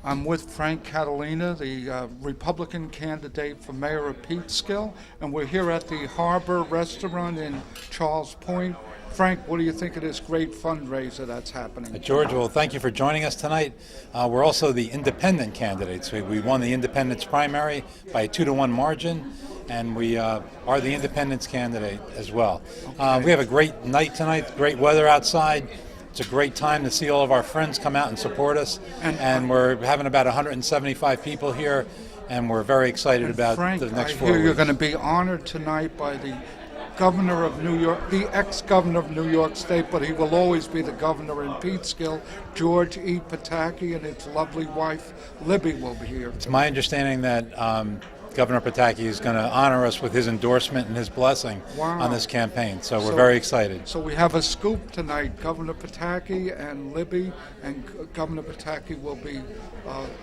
I'm with Frank Catalina, the Republican candidate for mayor of Peekskill, and we're here at the Harbor Restaurant in Charles Point. Frank, what do you think of this great fundraiser that's happening? George, well, thank you for joining us tonight. We're also the independent candidates. We won the independents primary by a 2-to-1 margin, and we are the independents candidate as well. Okay. We have a great night tonight, great weather outside. It's a great time to see all of our friends come out and support us, and we're having about 175 people here, and we're very excited about Frank, the next 4 weeks. I hear you're going to be honored tonight by the governor of New York, the ex-governor of New York State, but he will always be the governor in Peekskill, George E. Pataki, and his lovely wife, Libby, will be here. It's my understanding that Governor Pataki is going to honor us with his endorsement and his blessing on this campaign. So we're very excited. So we have a scoop tonight. Governor Pataki and Libby, and Governor Pataki will be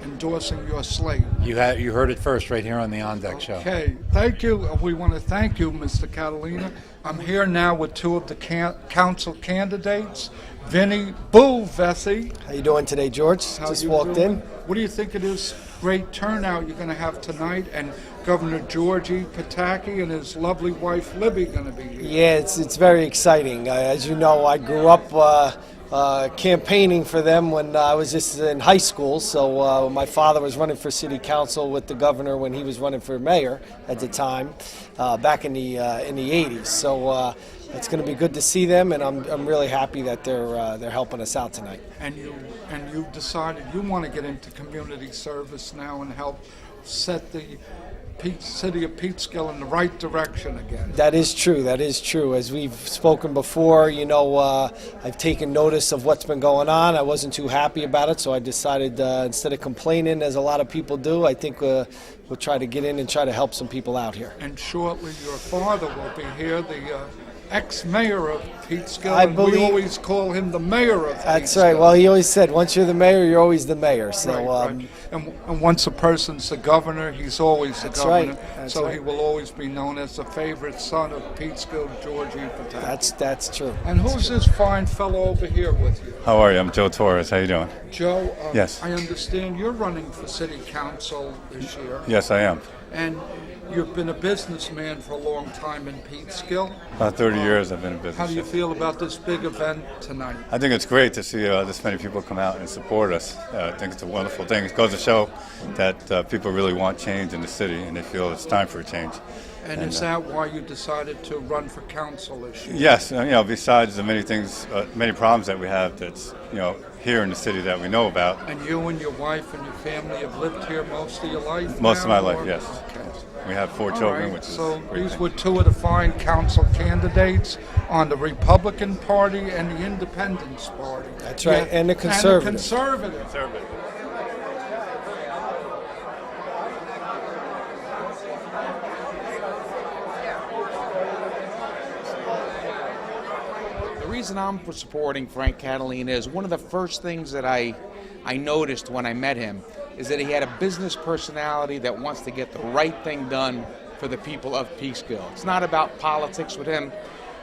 endorsing your slate. You heard it first right here on the Ondek show. Okay, thank you. We want to thank you, Mr. Catalina. I'm here now with two of the council candidates, Vinny Boo Vesey. How you doing today, George? Just walked in. What do you think of this great turnout you're going to have tonight, and Governor George E. Pataki and his lovely wife Libby going to be here? Yeah, it's very exciting. As you know, I grew up campaigning for them when I was just in high school. So my father was running for city council with the governor when he was running for mayor at the time, back in the 80s. So it's going to be good to see them, and I'm really happy that they're helping us out tonight. And you've decided you want to get into community service now and help set the city of Peekskill in the right direction again. That is true. That is true. As we've spoken before, you know, I've taken notice of what's been going on. I wasn't too happy about it, so I decided instead of complaining, as a lot of people do, I think we'll try to get in and try to help some people out here. And shortly, your father will be here, the ex-mayor of Peekskill, I and believe we always call him the mayor of Peekskill. That's right. Well, he always said, once you're the mayor, you're always the mayor. So, right. And once a person's the governor, he's always the governor. Right. That's so right. he will always be known as the favorite son of Peekskill, George E. Pataki. That's true. And who's this fine fellow over here with you? How are you? I'm Joe Torres. How you doing? Joe, Yes. I understand you're running for city council this year. Yes, I am. And you've been a businessman for a long time in Peekskill. About 30 years I've been in business. How do you feel about this big event tonight? I think it's great to see this many people come out and support us. I think it's a wonderful thing. It goes to show that people really want change in the city, and they feel it's time for a change. And is that why you decided to run for council this year? Yes, besides the many things, many problems that we have that's, here in the city that we know about. And you and your wife and your family have lived here most of your life? Most of my life, or? yes. Okay. We have 4 children, Right. which is so a great these thing. were two of the fine council candidates on the Republican Party and the Independence Party. That's right, and the Conservative. And the Conservative. The reason I'm supporting Frank Catalina is one of the first things that I noticed when I met him is that he had a business personality that wants to get the right thing done for the people of Peekskill. It's not about politics with him.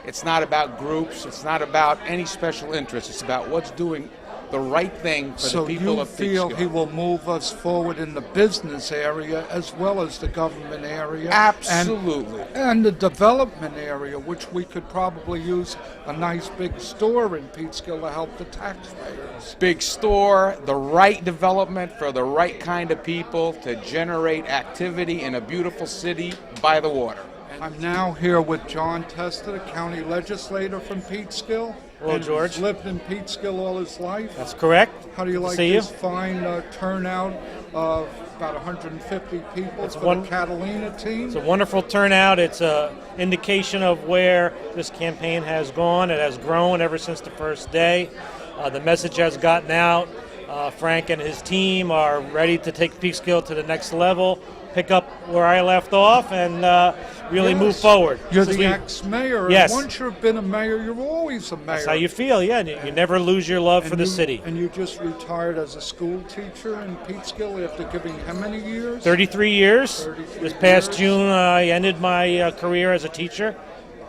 It's not about groups. It's not about any special interest. It's about what's doing the right thing for the people of Peekskill. So you feel he will move us forward in the business area as well as the government area? Absolutely. And the development area, which we could probably use a nice big store in Peekskill to help the taxpayers. Big store, the right development for the right kind of people to generate activity in a beautiful city by the water. I'm now here with John Tester, the county legislator from Peekskill. Hello, and George. He's lived in Peekskill all his life. That's correct. How do you Good to like see this you. fine turnout of about 150 people It's for the Catalina team? It's a wonderful turnout. It's an indication of where this campaign has gone. It has grown ever since the first day. The message has gotten out. Frank and his team are ready to take Peekskill to the next level, pick up where I left off, and really move forward. You're Since the we- ex-mayor. Yes. And once you've been a mayor, you're always a mayor. That's how you feel, yeah. You never lose your love for the city. And you just retired as a school teacher in Peekskill after giving how many years? 33 years. 33 This past years. June, I ended my career as a teacher,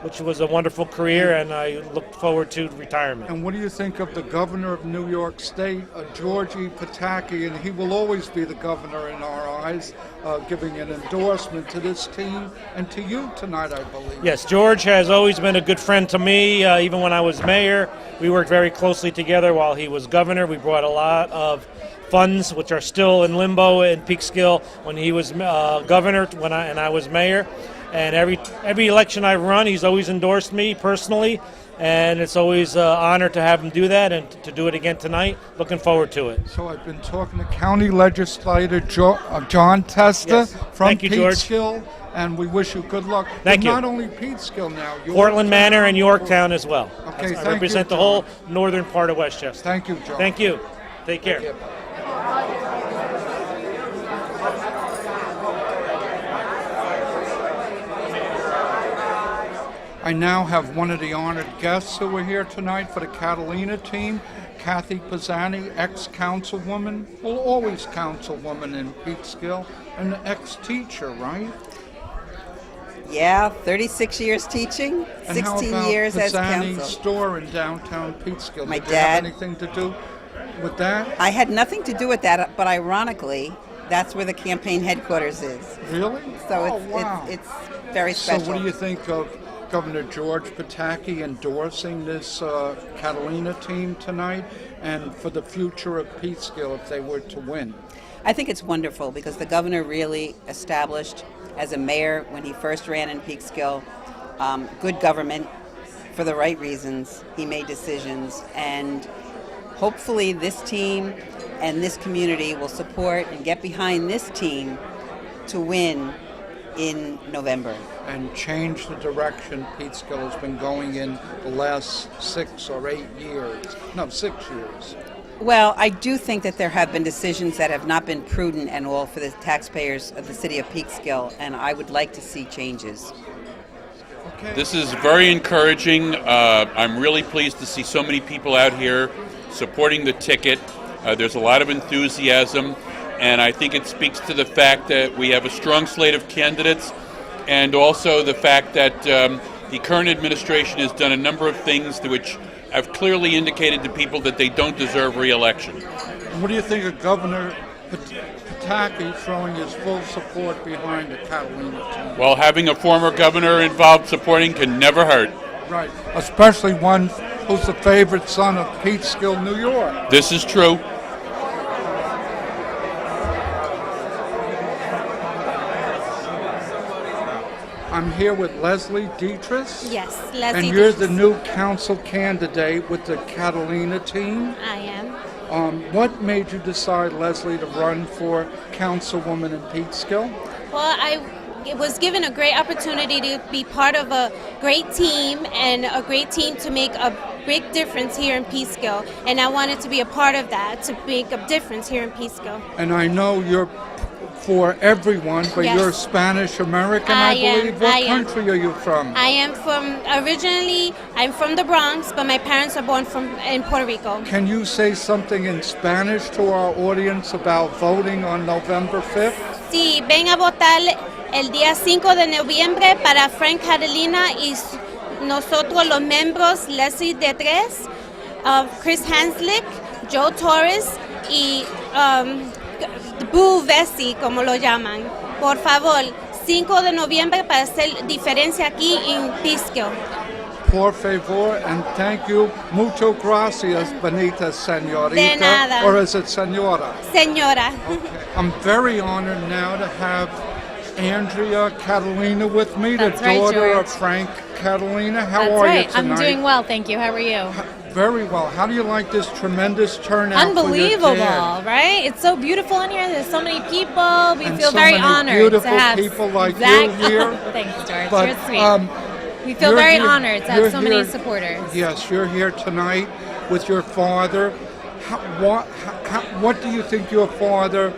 which was a wonderful career, and I look forward to retirement. And what do you think of the governor of New York State, Georgie Pataki? And he will always be the governor in our eyes, giving an endorsement to this team and to you tonight, I believe. Yes, George has always been a good friend to me. Even when I was mayor, we worked very closely together while he was governor. We brought a lot of funds, which are still in limbo in Peekskill, when he was governor and I was mayor. And every election I've run, he's always endorsed me personally, and it's always an honor to have him do that and to do it again tonight. Looking forward to it. So I've been talking to County Legislator John Testa Yes. from Thank you, George. Peekskill, and we wish you good luck. Thank But you. Not only Peekskill now, Portland Manor and Yorktown as well. Okay, I thank you, represent the John. whole northern part of Westchester. Thank you, John. Thank you. Take care. I now have one of the honored guests who are here tonight for the Catalina team, Kathy Pisani, ex-councilwoman, well, always councilwoman in Peekskill, and ex-teacher, right? Yeah, 36 years teaching, And how 16 about years as Pisani's council. store in downtown Peekskill? My Did you have dad- anything to do with that? I had nothing to do with that, but ironically, that's where the campaign headquarters is. Really? So Oh, it's, wow. it's very special. So what do you think of Governor George Pataki endorsing this Catalina team tonight and for the future of Peekskill if they were to win? I think it's wonderful because the governor really established as a mayor when he first ran in Peekskill good government for the right reasons. He made decisions, and hopefully this team and this community will support and get behind this team to win in November. And change the direction Peekskill has been going in the last 6 or 8 years. No, 6 years. Well, I do think that there have been decisions that have not been prudent and all for the taxpayers of the city of Peekskill, and I would like to see changes. Okay. This is very encouraging. I'm really pleased to see so many people out here supporting the ticket. There's a lot of enthusiasm, and I think it speaks to the fact that we have a strong slate of candidates, and also the fact that the current administration has done a number of things which have clearly indicated to people that they don't deserve re-election. What do you think of Governor Pataki throwing his full support behind the Catalina team? Well, having a former governor involved supporting can never hurt. Right, especially one who's the favorite son of Peekskill, New York. This is true. I'm here with Leslie Dietrich. Yes, Leslie. And you're Dietrich. the new council candidate with the Catalina team. I am. What made you decide, Leslie, to run for councilwoman in Peekskill? Well, I was given a great opportunity to be part of a great team and a great team to make a big difference here in Peekskill. And I wanted to be a part of that, to make a difference here in Peekskill. And I know you're for everyone, but Yes. you're Spanish American, I I am, believe. What I am. country are you from? I'm from the Bronx, but my parents are born in Puerto Rico. Can you say something in Spanish to our audience about voting on November 5th? Sí, ven a votar el día 5 de noviembre para Frank Catalina y nosotros los miembros Leslie Dietrich, Chris Hanslick, Joe Torres y Boo Vesey, como lo llaman. Por favor, 5 de noviembre para hacer diferencia aquí en Peekskill. Por favor, and thank you. Mucho gracias, Benita Senorita. De nada. Or is it Senora? Señora. I'm very honored now to have Andrea Catalina with me, That's the right, daughter of George. Frank Catalina. How That's are right. you tonight? I'm doing well, thank you. How are you? Very well. How do you like this tremendous turnout for your Unbelievable, dad? right? It's so beautiful in here. There's so many people. We And feel so very many honored beautiful to have people like you Exact- here. Thanks, George. But, You're sweet. We feel you're very here- honored to you're have so many here- supporters. Yes, you're here tonight with your father. what do you think your father,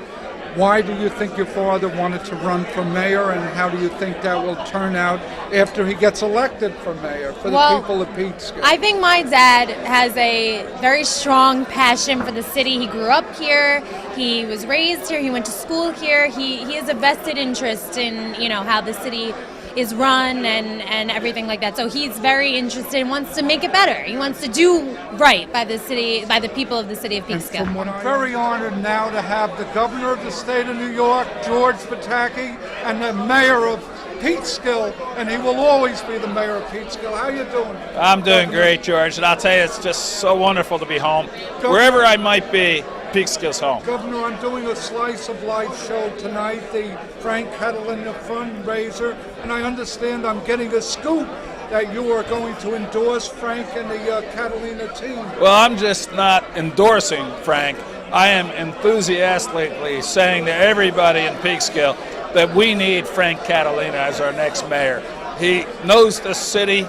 why do you think your father wanted to run for mayor, and how do you think that will turn out after he gets elected for mayor for the people of Peekskill? I think my dad has a very strong passion for the city. He grew up here. He was raised here. He went to school here. He has a vested interest in, you know, how the city is run and everything like that. So he's very interested and wants to make it better. He wants to do right by the city, by the people of the city of Peekskill. I'm very honored now to have the governor of the state of New York, George Pataki, and the mayor of Peekskill, and he will always be the mayor of Peekskill. How you doing? I'm doing great, George, and I'll tell you, it's just so wonderful to be home. Wherever I might be, Peekskill's home. Governor, I'm doing a Slice of Life show tonight, the Frank Catalina fundraiser, and I understand I'm getting a scoop that you are going to endorse Frank and the Catalina team. Well, I'm just not endorsing Frank. I am enthusiastically saying to everybody in Peekskill that we need Frank Catalina as our next mayor. He knows the city,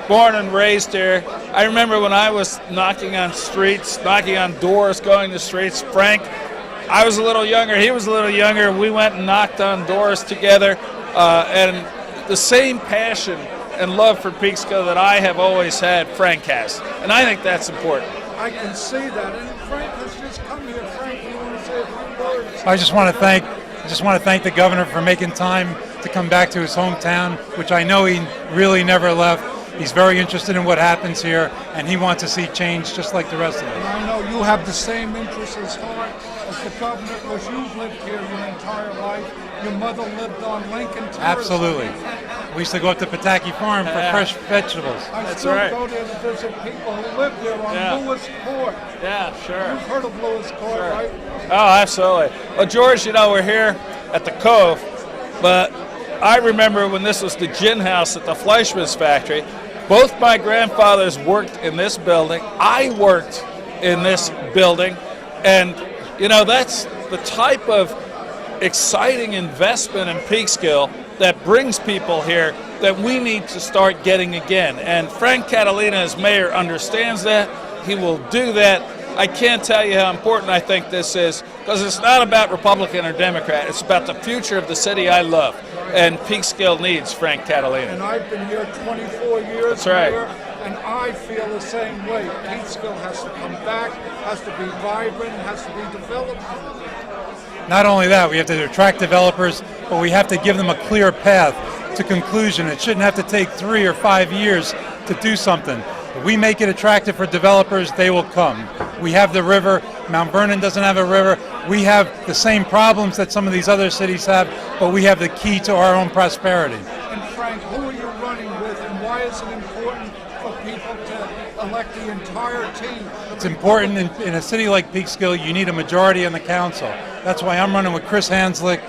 born and raised here. I remember when I was knocking on streets, knocking on doors, going to streets. Frank, I was a little younger, he was a little younger. We went and knocked on doors together, and the same passion and love for Peekskill that I have always had, Frank has. And I think that's important. I can see that, and Frank has just come here. Frank, you want to say a few words? I just want to thank the governor for making time to come back to his hometown, which I know he really never left. He's very interested in what happens here, and he wants to see change just like the rest of us. And I know you have the same interests as heart as the governor, because you've lived here your entire life. Your mother lived on Lincoln Terrace. Absolutely. We used to go up to Pataki Farm for fresh vegetables. I still go there to visit people who live there on Lewis Court. Yeah, sure. You've heard of Lewis Court, right? Oh, absolutely. Well, George, you know, we're here at the Cove, but I remember when this was the gin house at the Fleischmann's factory. Both my grandfathers worked in this building. I worked in this building. And, you know, that's the type of exciting investment in Peekskill that brings people here that we need to start getting again. And Frank Catalina, as mayor, understands that. He will do that. I can't tell you how important I think this is, because it's not about Republican or Democrat. It's about the future of the city I love. And Peekskill needs Frank Catalina. And I've been here 24 years. That's right. Mayor, and I feel the same way. Peekskill has to come back, has to be vibrant, has to be developed. Not only that, we have to attract developers, but we have to give them a clear path to conclusion. It shouldn't have to take 3 or 5 years to do something. If we make it attractive for developers, they will come. We have the river. Mount Vernon doesn't have a river. We have the same problems that some of these other cities have, but we have the key to our own prosperity. And Frank, who are you running with, and why is it important for people to elect the entire team? It's important in a city like Peekskill, you need a majority on the council. That's why I'm running with Chris Hanslick,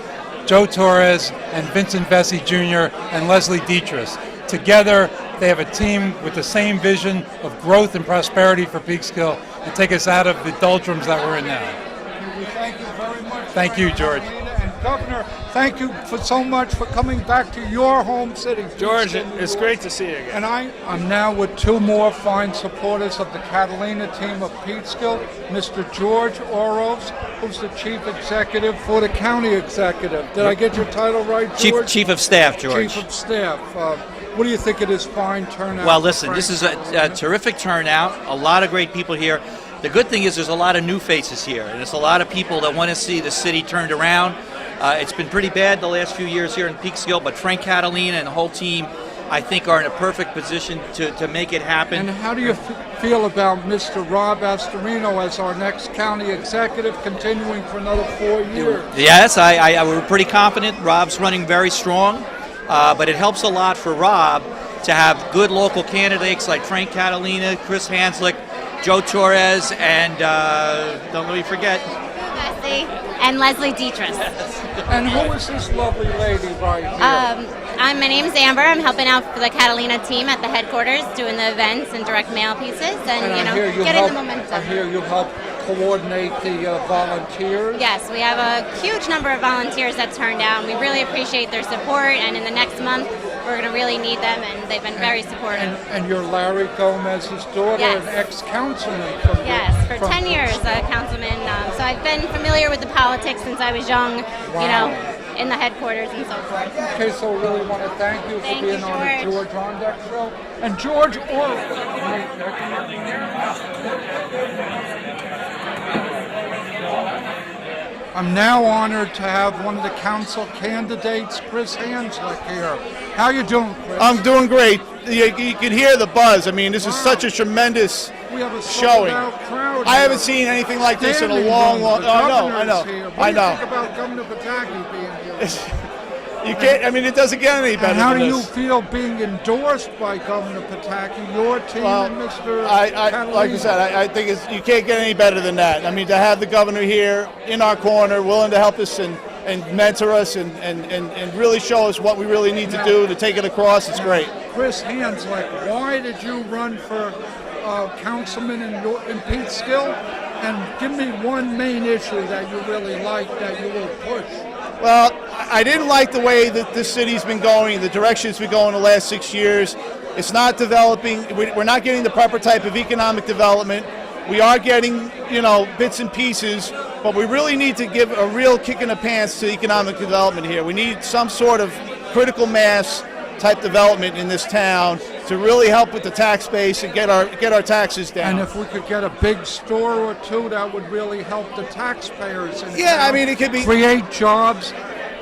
Joe Torres, and Vincent Vesey Jr. and Leslie Dietrich. Together, they have a team with the same vision of growth and prosperity for Peekskill to take us out of the doldrums that we're in now. We thank you very much. Thank you, George. And Governor, thank you for so much for coming back to your home city. George, it's great to see you again. And I'm now with two more fine supporters of the Catalina team of Peekskill, Mr. George Oros, who's the chief executive for the county executive. Did I get your title right, George? Chief of Staff, George. Chief of Staff. What do you think of this fine turnout? Well, listen, this is a terrific turnout. A lot of great people here. The good thing is there's a lot of new faces here, and there's a lot of people that want to see the city turned around. It's been pretty bad the last few years here in Peekskill, but Frank Catalina and the whole team, I think, are in a perfect position to make it happen. And how do you feel about Mr. Rob Astorino as our next county executive, continuing for another 4 years? Yes, we're pretty confident. Rob's running very strong, but it helps a lot for Rob to have good local candidates like Frank Catalina, Chris Hanslick, Joe Torres, and don't let me forget, and Leslie Dietrich. And who is this lovely lady right here? My name's Amber. I'm helping out for the Catalina team at the headquarters, doing the events and direct mail pieces, and getting the momentum. I hear you help coordinate the volunteers. Yes, we have a huge number of volunteers that turned out, and we really appreciate their support. And in the next month, we're going to really need them, and they've been very supportive. And you're Larry Gomez's daughter, Yes. an ex-councilman from Yes, for from- 10 years, councilman. So I've been familiar with the politics since I was young, you know, in the headquarters and so forth. Okay, so we really want to thank you for Thank being you, on the George. George Ondek show. And George I'm now honored to have one of the council candidates, Chris Hanslick, here. How you doing, Chris? I'm doing great. You can hear the buzz. I mean, this is such a tremendous We have a showing. sold-out crowd I haven't here. seen anything like this in a Standing long, room. long. The Oh, I governor's know. here. What I do you know. think about Governor Pataki being here? You can't. I mean, it doesn't get any better And how than do you this. feel being endorsed by Governor Pataki, your team, Well, and Mr. like I Catalina? said, I think you can't get any better than that. I mean, to have the governor here in our corner, willing to help us and mentor us and really show us what we really need to do to take it across, it's great. Chris Hanslick, why did you run for councilman in Peekskill? And give me one main issue that you really like that you will push. Well, I didn't like the way that this city's been going, the direction it's been going the last 6 years. It's not developing. We're not getting the proper type of economic development. We are getting, bits and pieces, but we really need to give a real kick in the pants to economic development here. We need some sort of critical mass type development in this town to really help with the tax base and get our taxes down. And if we could get a big store or two, that would really help the taxpayers. In Yeah, town, I mean, it could be create jobs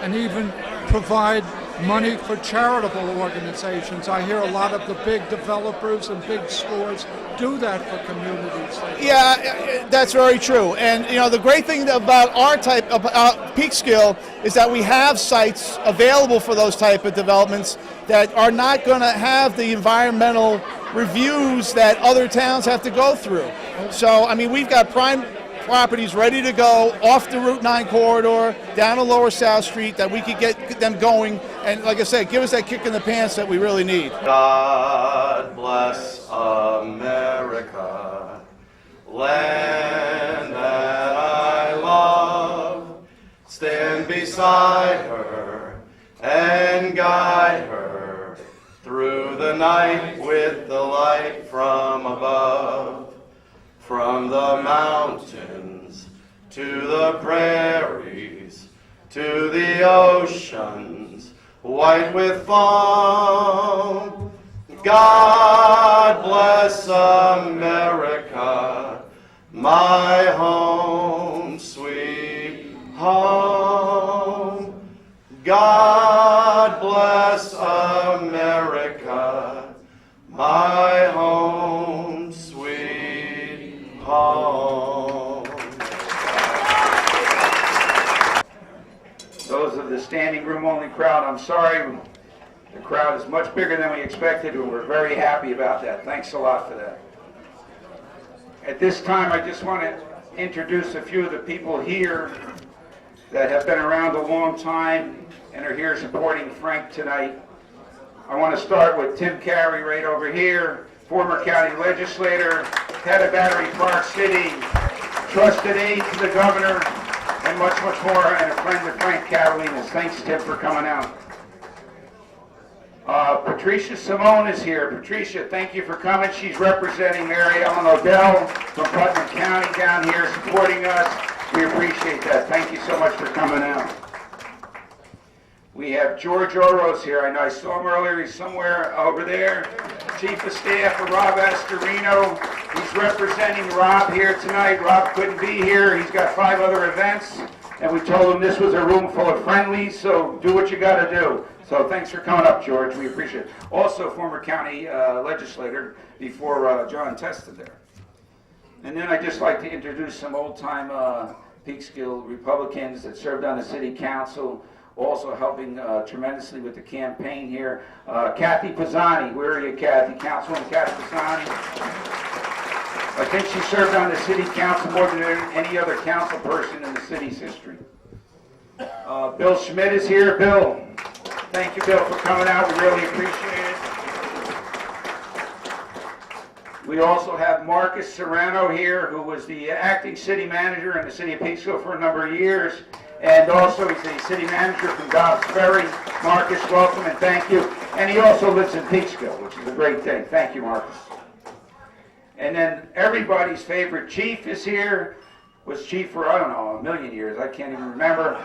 and even provide money for charitable organizations. I hear a lot of the big developers and big stores do that for communities. Yeah, that's very true. And the great thing about our type of Peekskill is that we have sites available for those type of developments that are not going to have the environmental reviews that other towns have to go through. So, I mean, we've got prime properties ready to go off the Route 9 corridor, down to Lower South Street, that we could get them going. And like I said, give us that kick in the pants that we really need. God bless America, land that I love. Stand beside her and guide her through the night with the light from above. From the mountains to the prairies to the oceans white with foam. God bless America, my home, sweet home. God bless America, my home, sweet home. Those of the standing room only crowd, I'm sorry, the crowd is much bigger than we expected, and we're very happy about that. Thanks a lot for that. At this time, I just want to introduce a few of the people here that have been around a long time and are here supporting Frank tonight. I want to start with Tim Carey right over here, former county legislator, head of Battery Park City, trusted aide to the governor, and much, much more, and a friend of Frank Catalina's. Thanks, Tim, for coming out. Patricia Simone is here. Patricia, thank you for coming. She's representing Mary Ellen Odell from Putnam County down here supporting us. We appreciate that. Thank you so much for coming out. We have George Oros here. I know I saw him earlier. He's somewhere over there. Chief of Staff of Rob Astorino. He's representing Rob here tonight. Rob couldn't be here. He's got 5 other events. And we told him this was a room full of friendlies, so do what you got to do. So thanks for coming up, George. We appreciate it. Also, former county legislator before John tested there. And then I'd just like to introduce some old-time Peekskill Republicans that served on the city council, also helping tremendously with the campaign here. Kathy Pisani, where are you, Kathy? Councilwoman Kathy Pisani. I think she served on the city council more than any other council person in the city's history. Bill Schmidt is here. Bill, thank you, Bill, for coming out. We really appreciate it. We also have Marcus Serrano here, who was the acting city manager in the city of Peekskill for a number of years. And also he's the city manager from Dobbs Ferry. Marcus, welcome and thank you. And he also lives in Peekskill, which is a great thing. Thank you, Marcus. And then everybody's favorite chief is here. Was chief for, I don't know, a million years. I can't even remember.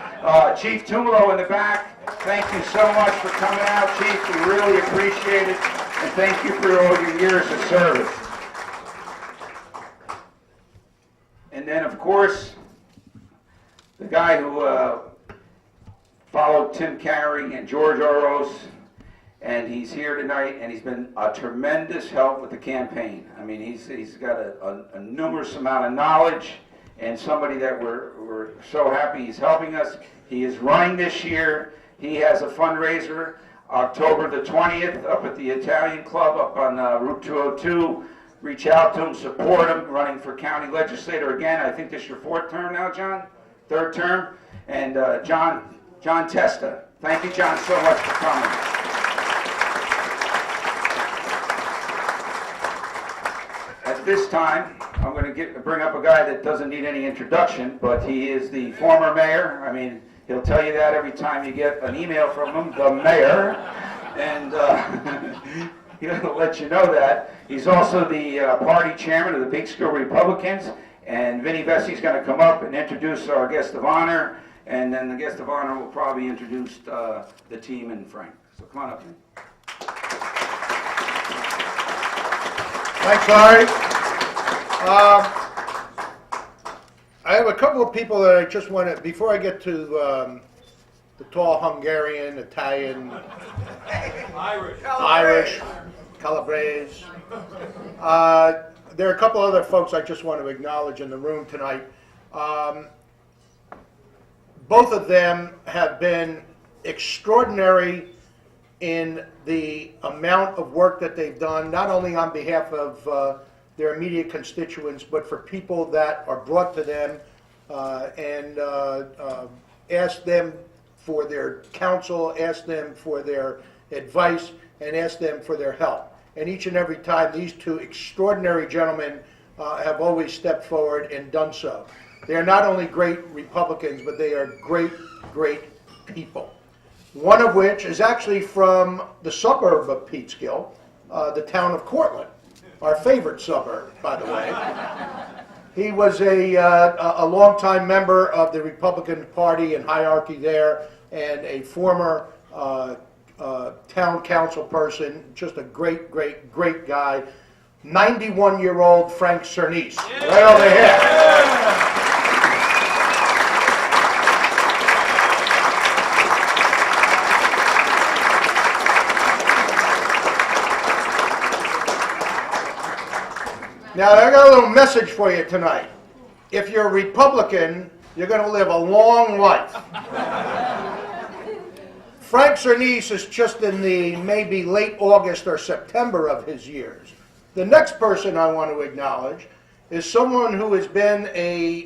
Chief Tumalo in the back. Thank you so much for coming out, Chief. We really appreciate it. And thank you for all your years of service. And then, of course, the guy who followed Tim Carey and George Oros, and he's here tonight, and he's been a tremendous help with the campaign. I mean, he's got a numerous amount of knowledge, and somebody that we're so happy he's helping us. He is running this year. He has a fundraiser October the 20th up at the Italian Club up on Route 202. Reach out to him, support him, running for county legislator again. I think this is your fourth term now, John? Third term? And John Testa. Thank you, John, so much for coming. At this time, I'm going to bring up a guy that doesn't need any introduction, but he is the former mayor. I mean, he'll tell you that every time you get an email from him, the mayor. And he'll let you know that. He's also the party chairman of the Peekskill Republicans. And Vinny Vessi's going to come up and introduce our guest of honor. And then the guest of honor will probably introduce the team and Frank. So come on up, Vinny. Thanks, Larry. I have a couple of people that I just want to, before I get to the tall Hungarian, Italian, Irish, Calabrese. There are a couple other folks I just want to acknowledge in the room tonight. Both of them have been extraordinary in the amount of work that they've done, not only on behalf of their immediate constituents, but for people that are brought to them and ask them for their counsel, ask them for their advice, and ask them for their help. And each and every time, these two extraordinary gentlemen have always stepped forward and done so. They are not only great Republicans, but they are great, great people. One of which is actually from the suburb of Peekskill, the town of Cortland, our favorite suburb, by the way. He was a longtime member of the Republican Party and hierarchy there, and a former town council person, just a great, great, great guy. 91-year-old Frank Cernice, right over here. Now, I got a little message for you tonight. If you're a Republican, you're going to live a long life. Frank Cernice is just in the maybe late August or September of his years. The next person I want to acknowledge is someone who has been a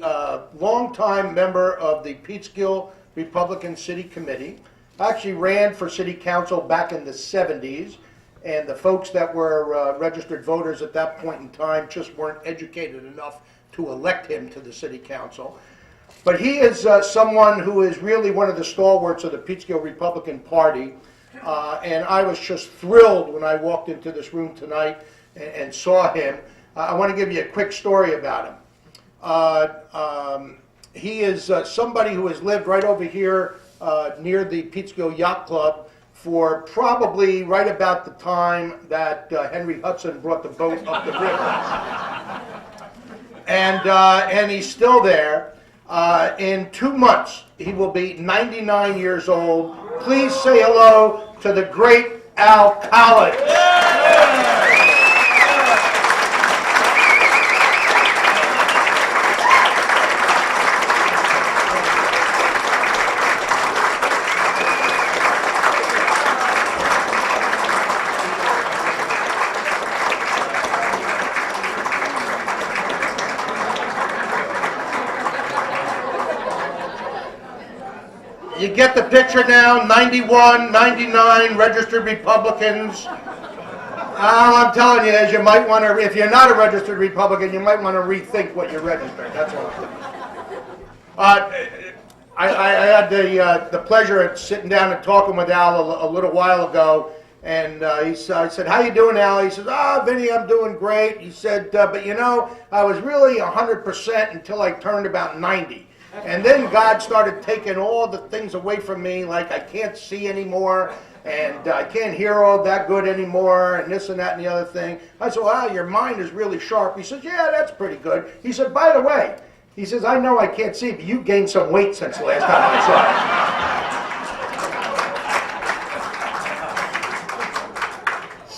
longtime member of the Peekskill Republican City Committee. Actually ran for city council back in the 70s. And the folks that were registered voters at that point in time just weren't educated enough to elect him to the city council. But he is someone who is really one of the stalwarts of the Peekskill Republican Party. And I was just thrilled when I walked into this room tonight and saw him. I want to give you a quick story about him. He is somebody who has lived right over here near the Peekskill Yacht Club for probably right about the time that Henry Hudson brought the boat up the river. And he's still there. In 2 months, he will be 99 years old. Please say hello to the great Al Collins. You get the picture now, 91, 99 registered Republicans. All I'm telling you is you might want to, if you're not a registered Republican, you might want to rethink what you're registered. That's all I'm telling you. I had the pleasure of sitting down and talking with Al a little while ago, And I said, how you doing, Al? He says, Vinny, I'm doing great. He said, but you know, I was really 100% until I turned about 90. And then God started taking all the things away from me, like I can't see anymore, and I can't hear all that good anymore, and this and that and the other thing. I said, well, your mind is really sharp. He says, yeah, that's pretty good. He said, by the way, he says, I know I can't see, but you gained some weight since the last time I saw you.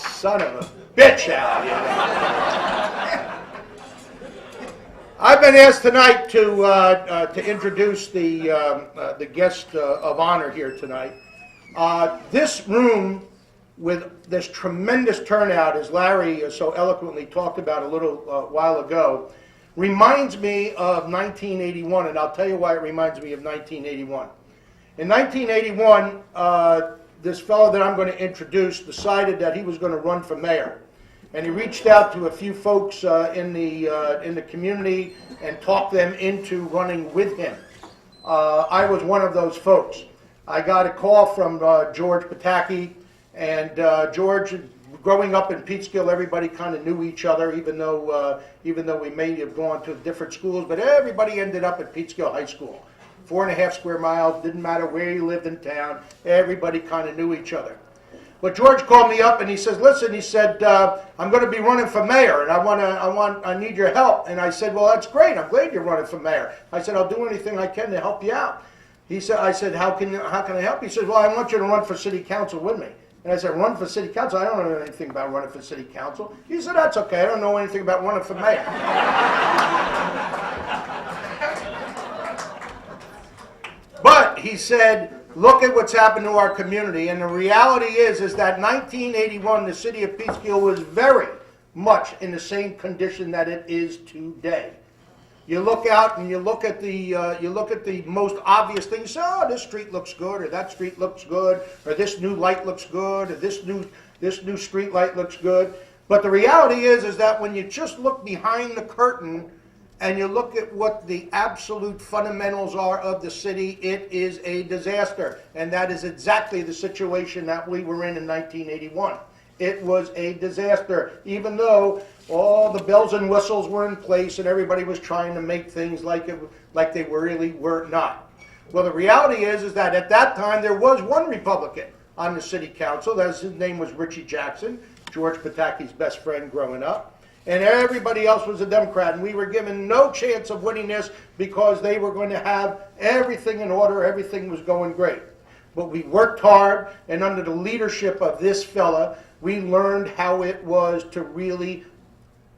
Son of a bitch, Al. You know? I've been asked tonight to introduce the guest of honor here tonight. This room, with this tremendous turnout, as Larry so eloquently talked about a little while ago, reminds me of 1981, and I'll tell you why it reminds me of 1981. In 1981, this fellow that I'm going to introduce decided that he was going to run for mayor. And he reached out to a few folks in the community and talked them into running with him. I was one of those folks. I got a call from George Pataki, and George, growing up in Peekskill, everybody kind of knew each other, even though we may have gone to different schools, but everybody ended up at Peekskill High School. 4.5 square miles, didn't matter where you lived in town, everybody kind of knew each other. But George called me up and he says, listen, he said, I'm going to be running for mayor and I need your help. And I said, well, that's great. I'm glad you're running for mayor. I said, I'll do anything I can to help you out. I said, how can I help you? He said, well, I want you to run for city council with me. And I said, run for city council? I don't know anything about running for city council. He said, that's okay. I don't know anything about running for mayor. But he said, look at what's happened to our community. And the reality is that 1981, the city of Peekskill was very much in the same condition that it is today. You look out and you look at the most obvious things. Say, oh, this street looks good, or that street looks good, or this new light looks good, or this new street light looks good. But the reality is that when you just look behind the curtain and you look at what the absolute fundamentals are of the city, it is a disaster. And that is exactly the situation that we were in 1981. It was a disaster, even though all the bells and whistles were in place and everybody was trying to make things like they really were not. Well, the reality is that at that time there was one Republican on the city council. His name was Richie Jackson, George Pataki's best friend growing up. And everybody else was a Democrat, and we were given no chance of winning this because they were going to have everything in order, everything was going great. But we worked hard, and under the leadership of this fella, we learned how it was to really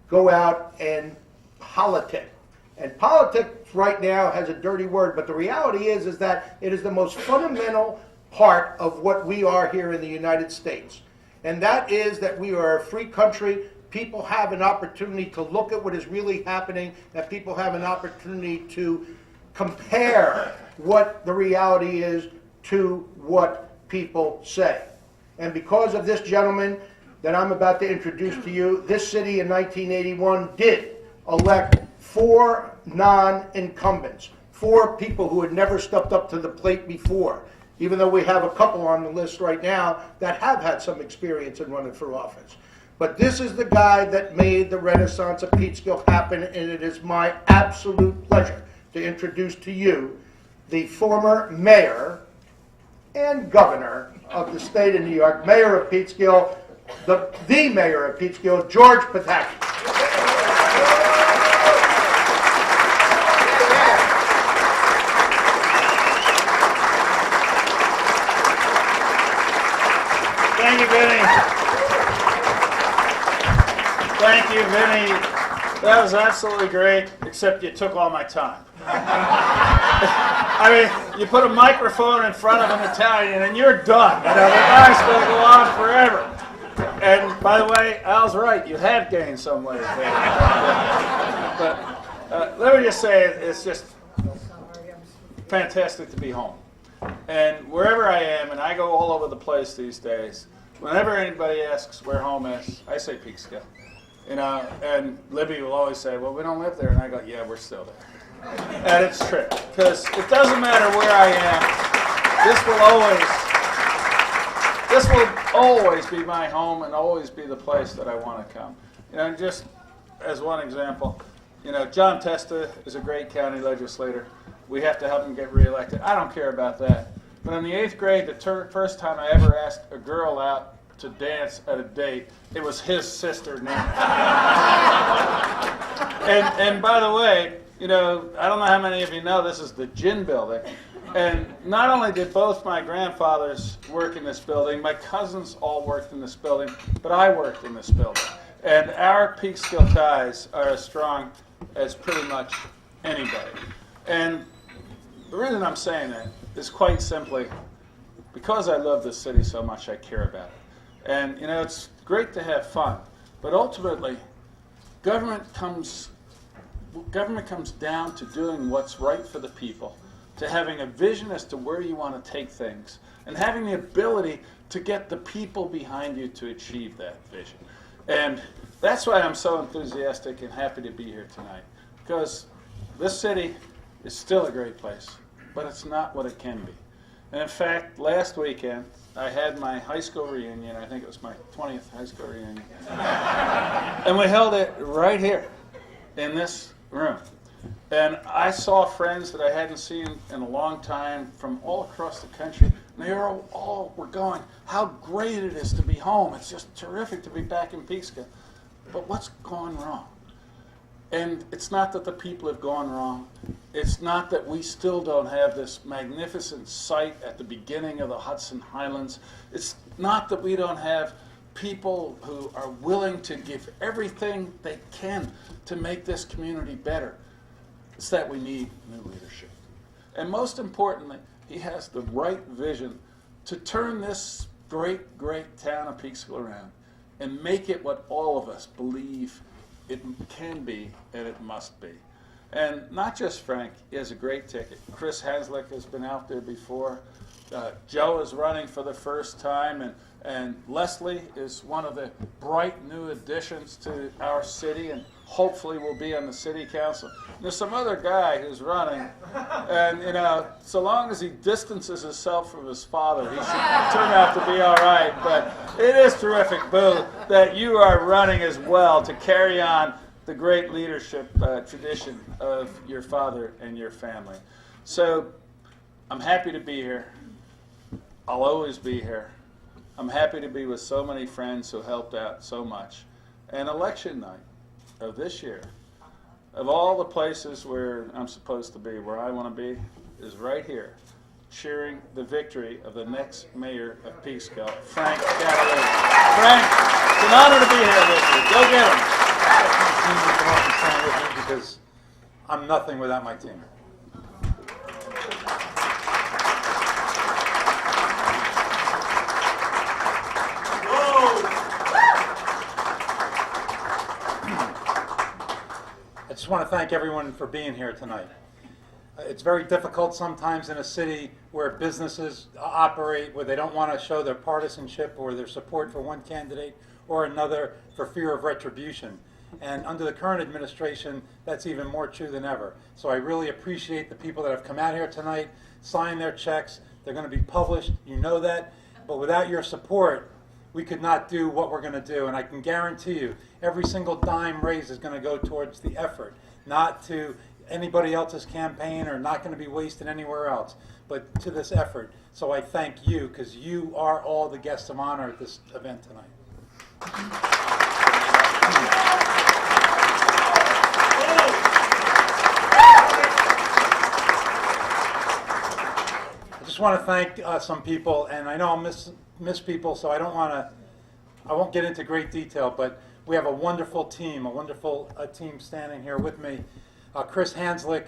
go out and politic. And politics right now has a dirty word, but the reality is that it is the most fundamental part of what we are here in the United States. And that is that we are a free country. People have an opportunity to look at what is really happening, that people have an opportunity to compare what the reality is to what people say. And because of this gentleman that I'm about to introduce to you, this city in 1981 did elect 4 non-incumbents, 4 people who had never stepped up to the plate before, even though we have a couple on the list right now that have had some experience in running for office. But this is the guy that made the Renaissance of Peekskill happen, and it is my absolute pleasure to introduce to you the former mayor and governor of the state of New York, mayor of Peekskill, the mayor of Peekskill, George Pataki. Thank you, Vinny. Thank you, Vinny. That was absolutely great, except you took all my time. I mean, you put a microphone in front of an Italian and you're done. You know, the guy's going to go on forever. And by the way, Al's right. You have gained some weight. But let me just say, it's just fantastic to be home. And wherever I am, and I go all over the place these days, whenever anybody asks where home is, I say Peekskill. You know, and Libby will always say, well, we don't live there. And I go, yeah, we're still there. And it's true. Because it doesn't matter where I am. this will always be my home and always be the place that I want to come. You know, just as one example, you know, John Testa is a great county legislator. We have to help him get reelected. I don't care about that. But in the 8th grade, the first time I ever asked a girl out to dance at a date, it was his sister, Nina. And by the way, you know, I don't know how many of you know, this is the Gin Building. And not only did both my grandfathers work in this building, my cousins all worked in this building, but I worked in this building. And our Peekskill ties are as strong as pretty much anybody. And the reason I'm saying that is quite simply because I love this city so much, I care about it. And, you know, it's great to have fun, but ultimately, government comes down to doing what's right for the people, to having a vision as to where you want to take things, and having the ability to get the people behind you to achieve that vision. And that's why I'm so enthusiastic and happy to be here tonight, because this city is still a great place, but it's not what it can be. And in fact, last weekend, I had my high school reunion. I think it was my 20th high school reunion. And we held it right here in this room. And I saw friends that I hadn't seen in a long time from all across the country. And they all were going, how great it is to be home. It's just terrific to be back in Peekskill. But what's gone wrong? And it's not that the people have gone wrong. It's not that we still don't have this magnificent site at the beginning of the Hudson Highlands. It's not that we don't have people who are willing to give everything they can to make this community better. It's that we need new leadership. And most importantly, he has the right vision to turn this great, great town of Peekskill around and make it what all of us believe it can be and it must be. And not just Frank, he has a great ticket. Chris Hanslick has been out there before. Joe is running for the first time, and Leslie is one of the bright new additions to our city and hopefully will be on the city council. There's some other guy who's running, and you know, so long as he distances himself from his father, he should turn out to be all right. But it is terrific, Boo, that you are running as well to carry on the great leadership tradition of your father and your family. So I'm happy to be here. I'll always be here. I'm happy to be with so many friends who helped out so much. And election night of this year, of all the places where I'm supposed to be, where I want to be, is right here, cheering the victory of the next mayor of Peekskill, Frank Catalina. Frank, it's an honor to be here with you. Go get him. Because I'm nothing without my team. I just want to thank everyone for being here tonight. It's very difficult sometimes in a city where businesses operate where they don't want to show their partisanship or their support for one candidate or another for fear of retribution. And under the current administration, that's even more true than ever. So I really appreciate the people that have come out here tonight, signed their checks. They're going to be published. You know that. But without your support, we could not do what we're going to do. And I can guarantee you, every single dime raised is going to go towards the effort, not to anybody else's campaign or not going to be wasted anywhere else, but to this effort. So I thank you because you are all the guests of honor at this event tonight. I just want to thank some people, and I know I'll miss people, so I won't get into great detail, but we have a wonderful team standing here with me. Chris Hanslick,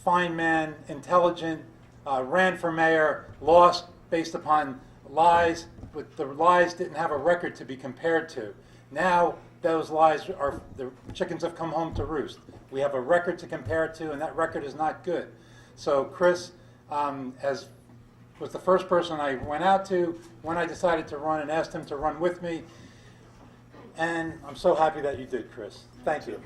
fine man, intelligent, ran for mayor, lost based upon lies, but the lies didn't have a record to be compared to. Now those lies the chickens have come home to roost. We have a record to compare it to, and that record is not good. So Chris was the first person I went out to when I decided to run and asked him to run with me. And I'm so happy that you did, Chris. Thank you.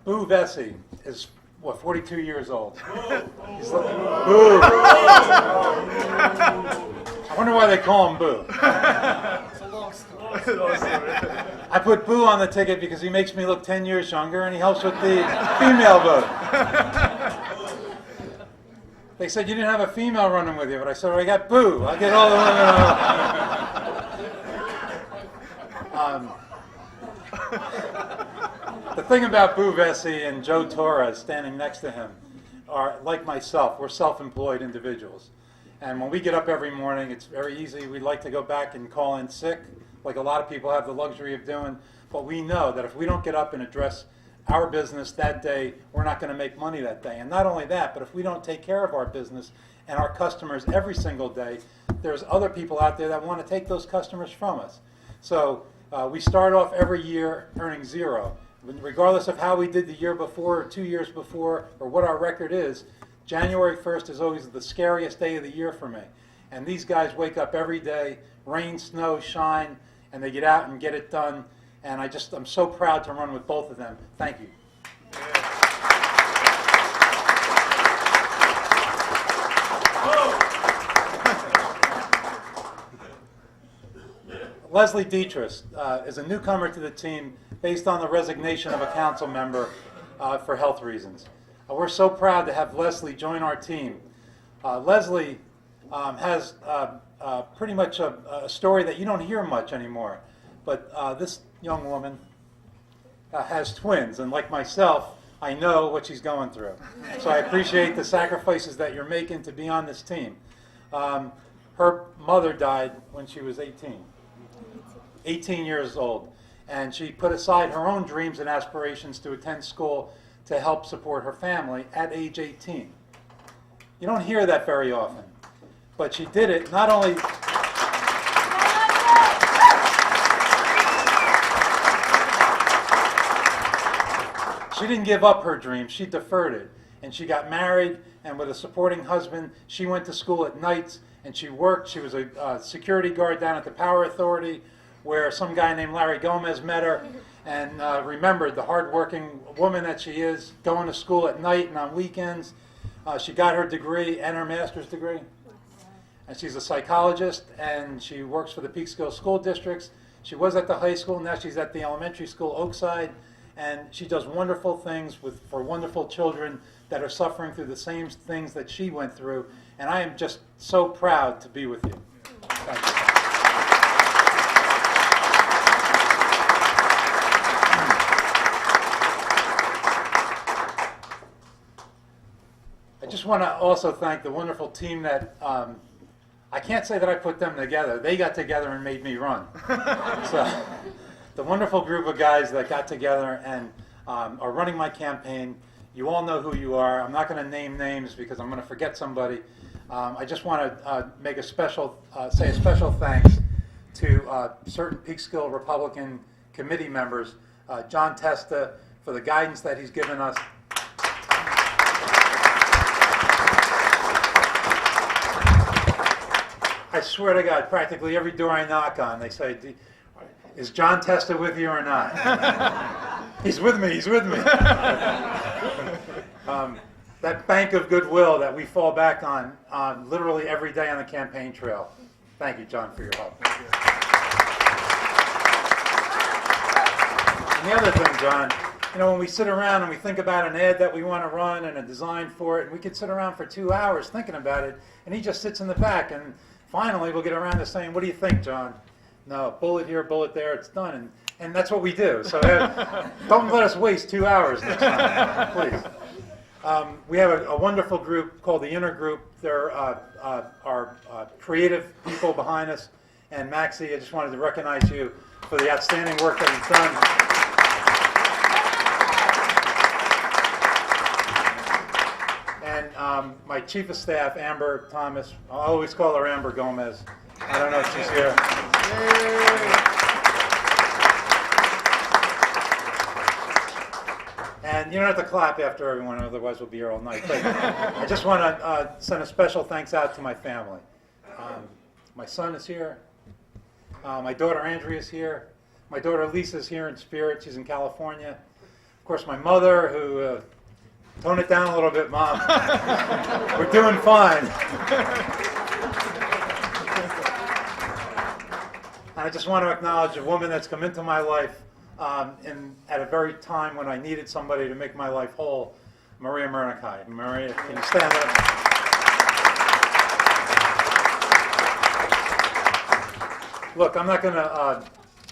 Boo Vesey is what, 42 years old. He's looking, Boo! I wonder why they call him Boo. I put Boo on the ticket because he makes me look 10 years younger and he helps with the female vote. They said you didn't have a female running with you, but I said, I got Boo. I'll get all the women. The thing about Boo Vesey and Joe Torres standing next to him are, like myself, we're self-employed individuals. And when we get up every morning, it's very easy. We like to go back and call in sick, like a lot of people have the luxury of doing. But we know that if we don't get up and address our business that day, we're not going to make money that day. And not only that, but if we don't take care of our business and our customers every single day, there's other people out there that want to take those customers from us. So we start off every year earning zero. Regardless of how we did the year before or 2 years before or what our record is, January 1st is always the scariest day of the year for me. And these guys wake up every day, rain, snow, shine, and they get out and get it done. And I'm so proud to run with both of them. Thank you. Leslie Dietrich is a newcomer to the team based on the resignation of a council member for health reasons. We're so proud to have Leslie join our team. Leslie has pretty much a story that you don't hear much anymore. But this young woman has twins, and like myself, I know what she's going through. So I appreciate the sacrifices that you're making to be on this team. Her mother died when she was 18 years old, and she put aside her own dreams and aspirations to attend school to help support her family at age 18. You don't hear that very often, but she did it not only... She didn't give up her dream, she deferred it. And she got married, and with a supporting husband, she went to school at nights, and she worked. She was a security guard down at the Power Authority, where some guy named Larry Gomez met her, and remembered the hardworking woman that she is, going to school at night and on weekends. She got her degree and her master's degree. And she's a psychologist, and she works for the Peekskill School Districts. She was at the high school, now she's at the elementary school, Oakside. And she does wonderful things for wonderful children that are suffering through the same things that she went through. And I am just so proud to be with you. Thank you. I just want to also thank the wonderful team that, I can't say that I put them together. They got together and made me run. So, the wonderful group of guys that got together and are running my campaign. You all know who you are. I'm not going to name names because I'm going to forget somebody. I just want to make a special, say a special thanks to certain Peekskill Republican committee members. John Testa, for the guidance that he's given us. I swear to God, practically every door I knock on, they say, is John Testa with you or not? He's with me, he's with me. That bank of goodwill that we fall back on literally every day on the campaign trail. Thank you, John, for your help. And the other thing, John, when we sit around and we think about an ad that we want to run and a design for it, and we could sit around for 2 hours thinking about it, and he just sits in the back, and finally we'll get around to saying, what do you think, John? No, bullet here, bullet there, it's done. And that's what we do. So don't let us waste 2 hours next time, please. We have a wonderful group called the Inner Group. They're our creative people behind us. And Maxie, I just wanted to recognize you for the outstanding work that you've done. And my chief of staff, Amber Thomas, I'll always call her Amber Gomez. I don't know if she's here. And you don't have to clap after everyone, otherwise we'll be here all night. But I just want to send a special thanks out to my family. My son is here. My daughter Andrea is here. My daughter Lisa is here in spirit. She's in California. Of course, my mother, who Tone it down a little bit, Mom. We're doing fine. And I just want to acknowledge a woman that's come into my life at a very time when I needed somebody to make my life whole, Maria Murnikai. Maria, can you stand up? Look, I'm not going to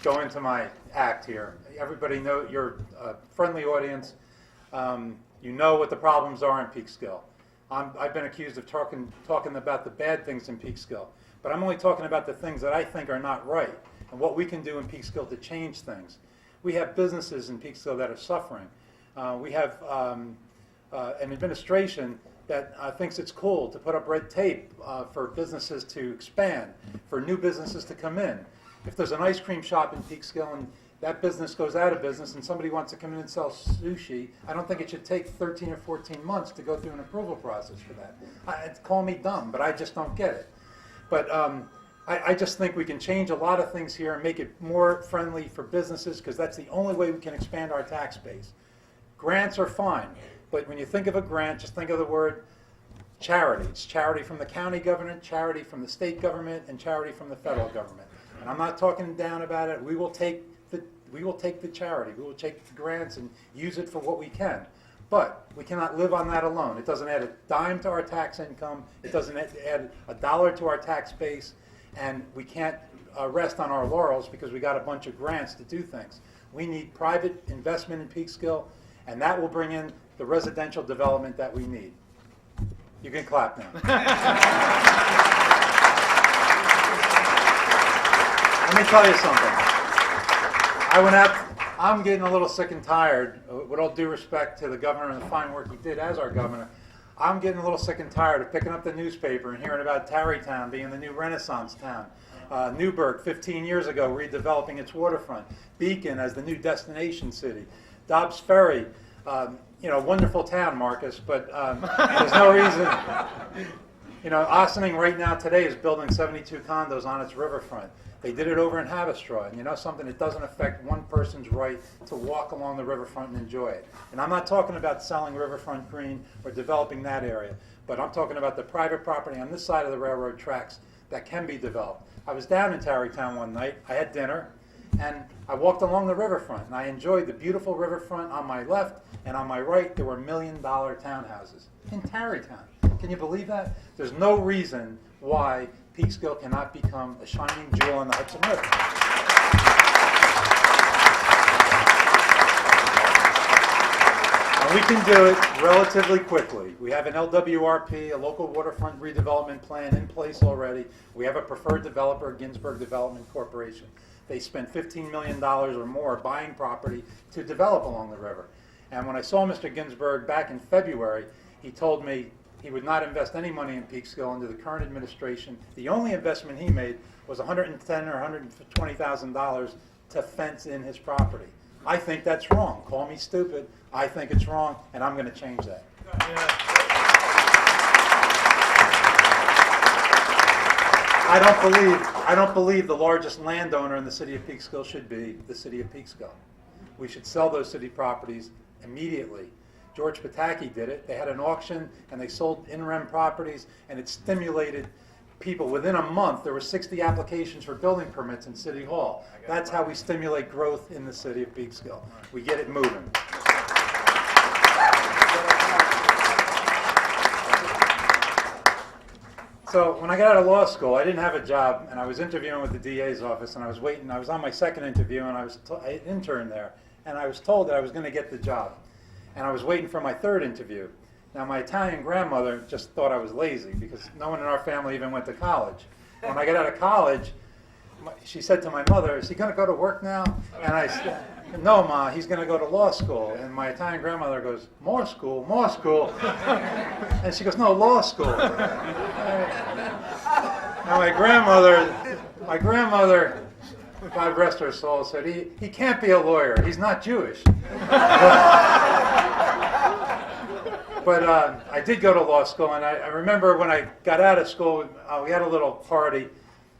go into my act here. Everybody know you're a friendly audience. You know what the problems are in Peekskill. I've been accused of talking about the bad things in Peekskill, but I'm only talking about the things that I think are not right and what we can do in Peekskill to change things. We have businesses in Peekskill that are suffering. We have an administration that thinks it's cool to put up red tape for businesses to expand, for new businesses to come in. If there's an ice cream shop in Peekskill and that business goes out of business and somebody wants to come in and sell sushi, I don't think it should take 13 or 14 months to go through an approval process for that. Call me dumb, but I just don't get it. But I just think we can change a lot of things here and make it more friendly for businesses, because that's the only way we can expand our tax base. Grants are fine, but when you think of a grant, just think of the word charity. It's charity from the county government, charity from the state government, and charity from the federal government. And I'm not talking down about it. We will take the charity. We will take the grants and use it for what we can. But we cannot live on that alone. It doesn't add a dime to our tax income. It doesn't add a dollar to our tax base. And we can't rest on our laurels because we got a bunch of grants to do things. We need private investment in Peekskill, and that will bring in the residential development that we need. You can clap now. Let me tell you something. I'm getting a little sick and tired, with all due respect to the governor and the fine work he did as our governor. I'm getting a little sick and tired of picking up the newspaper and hearing about Tarrytown being the new Renaissance town. Newburgh, 15 years ago, redeveloping its waterfront. Beacon as the new destination city. Dobbs Ferry, wonderful town, Marcus, but there's no reason. Ossining right now today is building 72 condos on its riverfront. They did it over in Haverstraw, and something that doesn't affect one person's right to walk along the riverfront and enjoy it. And I'm not talking about selling riverfront green or developing that area, but I'm talking about the private property on this side of the railroad tracks that can be developed. I was down in Tarrytown one night, I had dinner, and I walked along the riverfront, and I enjoyed the beautiful riverfront on my left, and on my right there were $1 million townhouses in Tarrytown. Can you believe that? There's no reason why Peekskill cannot become a shining jewel on the Hudson River. And we can do it relatively quickly. We have an LWRP, a local waterfront redevelopment plan, in place already. We have a preferred developer, Ginsberg Development Corporation. They spent $15 million or more buying property to develop along the river. And when I saw Mr. Ginsberg back in February, he told me he would not invest any money in Peekskill under the current administration. The only investment he made was $110,000 or $120,000 to fence in his property. I think that's wrong. Call me stupid. I think it's wrong, and I'm going to change that. I don't believe the largest landowner in the city of Peekskill should be the city of Peekskill. We should sell those city properties immediately. George Pataki did it. They had an auction and they sold in-rem properties, and it stimulated people. Within a month, there were 60 applications for building permits in City Hall. That's how we stimulate growth in the city of Peekskill. We get it moving. So when I got out of law school, I didn't have a job, and I was interviewing with the DA's office, and I was waiting. I was on my second interview, and I interned there, and I was told that I was going to get the job. And I was waiting for my third interview. Now, my Italian grandmother just thought I was lazy because no one in our family even went to college. When I got out of college, she said to my mother, "Is he going to go to work now?" And I said, "No, Ma, he's going to go to law school." And my Italian grandmother goes, "More school, more school." And she goes, "No, law school." Now, my grandmother, God rest her soul, said, he can't be a lawyer. He's not Jewish. But I did go to law school, and I remember when I got out of school, we had a little party,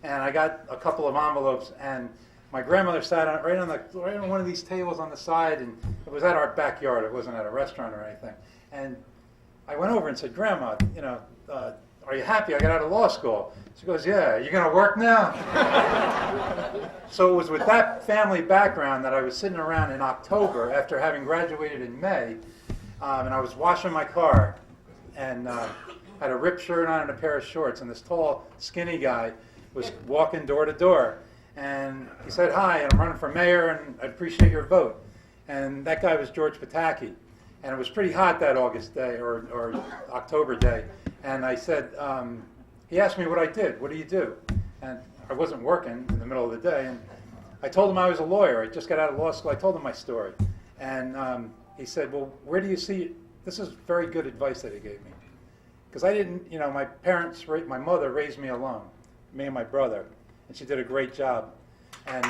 and I got a couple of envelopes, and my grandmother sat right on one of these tables on the side, and it was at our backyard. It wasn't at a restaurant or anything. And I went over and said, Grandma, you know, are you happy I got out of law school? She goes, yeah, you going to work now? So it was with that family background that I was sitting around in October after having graduated in May, and I was washing my car, and had a ripped shirt on and a pair of shorts, and this tall, skinny guy was walking door to door. And he said, hi, and I'm running for mayor, and I appreciate your vote. And that guy was George Pataki. And it was pretty hot that August day, or October day. And I said, he asked me what I did. What do you do? And I wasn't working in the middle of the day. And I told him I was a lawyer. I just got out of law school. I told him my story. And he said, well, where do you see, this is very good advice that he gave me. Because I didn't, you know, my parents, my mother raised me alone, me and my brother. And she did a great job. And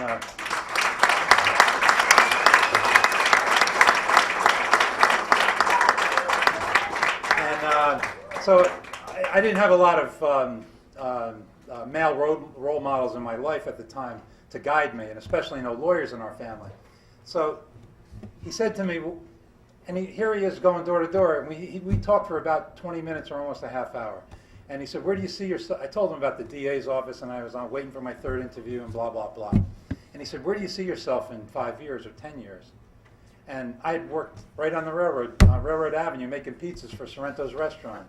so I didn't have a lot of male role models in my life at the time to guide me, and especially no lawyers in our family. So he said to me, and here he is going door to door, and we talked for about 20 minutes or almost a half hour. And he said, where do you see yourself? I told him about the DA's office, and I was waiting for my third interview, and blah, blah, blah. And he said, where do you see yourself in 5 years or 10 years? And I had worked right on the railroad, on Railroad Avenue, making pizzas for Sorrento's restaurant.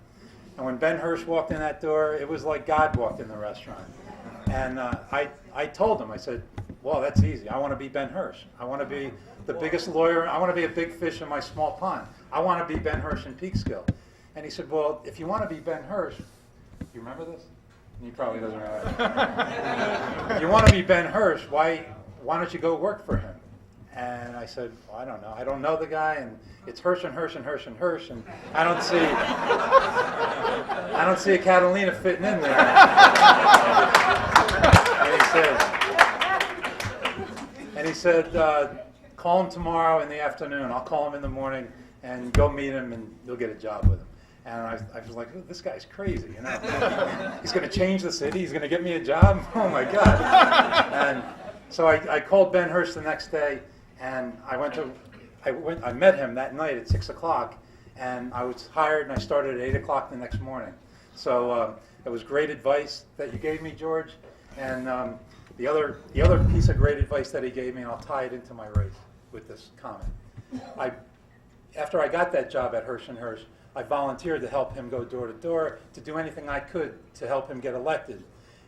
And when Ben Hirsch walked in that door, it was like God walked in the restaurant. And I told him, I said, well, that's easy. I want to be Ben Hirsch. I want to be the biggest lawyer. I want to be a big fish in my small pond. I want to be Ben Hirsch in Peekskill. And he said, well, if you want to be Ben Hirsch, you remember this? He probably doesn't remember. If you want to be Ben Hirsch, why don't you go work for him? And I said, well, I don't know. I don't know the guy, and it's Hirsch and Hirsch and Hirsch and Hirsch, and I don't see a Catalina fitting in there. And he said, call him tomorrow in the afternoon. I'll call him in the morning and go meet him, and you'll get a job with him. And I was like, oh, this guy's crazy, you know. He's going to change the city. He's going to get me a job. Oh my God! And so I called Ben Hirsch the next day. And I met him that night at 6 o'clock, and I was hired, and I started at 8 o'clock the next morning. So it was great advice that you gave me, George. And the other piece of great advice that he gave me, and I'll tie it into my race with this comment. After I got that job at Hirsch & Hirsch, I volunteered to help him go door to door, to do anything I could to help him get elected.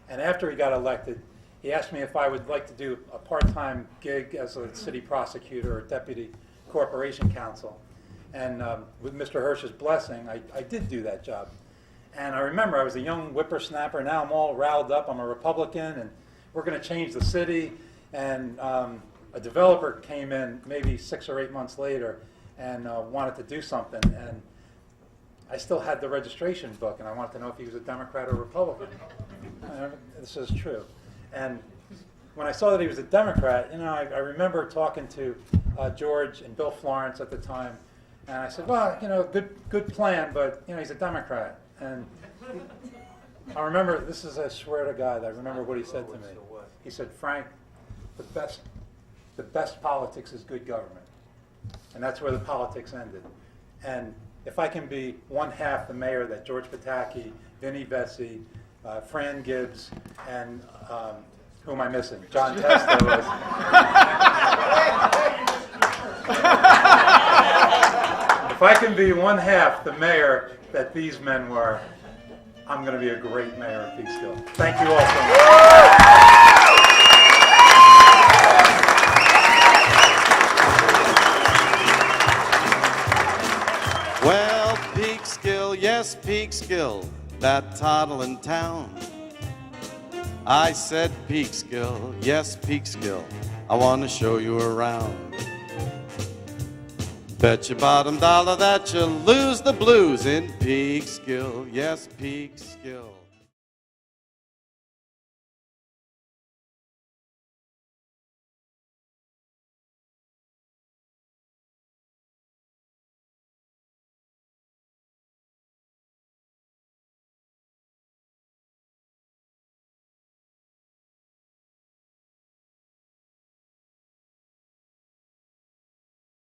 And after he got elected, he asked me if I would like to do a part-time gig as a city prosecutor or deputy corporation counsel. And with Mr. Hirsch's blessing, I did do that job. And I remember I was a young whippersnapper. Now I'm all riled up. I'm a Republican, and we're going to change the city. And a developer came in maybe 6 or 8 months later and wanted to do something. And I still had the registration book, and I wanted to know if he was a Democrat or Republican. This is true. And when I saw that he was a Democrat, you know, I remember talking to George and Bill Florence at the time, and I said, well, you know, good plan, but, you know, he's a Democrat. And I remember, this is, I swear to God, I remember what he said to me. He said, Frank, the best politics is good government. And that's where the politics ended. And if I can be one half the mayor that George Pataki, Vinnie Bessie, Fran Gibbs, and who am I missing? John Testa was. If I can be one half the mayor that these men were, I'm going to be a great mayor of Peekskill. Thank you all so much. Well, Peekskill, yes, Peekskill, that toddling town. I said Peekskill, yes, Peekskill, I want to show you around. Bet your bottom dollar that you'll lose the blues in Peekskill, yes, Peekskill.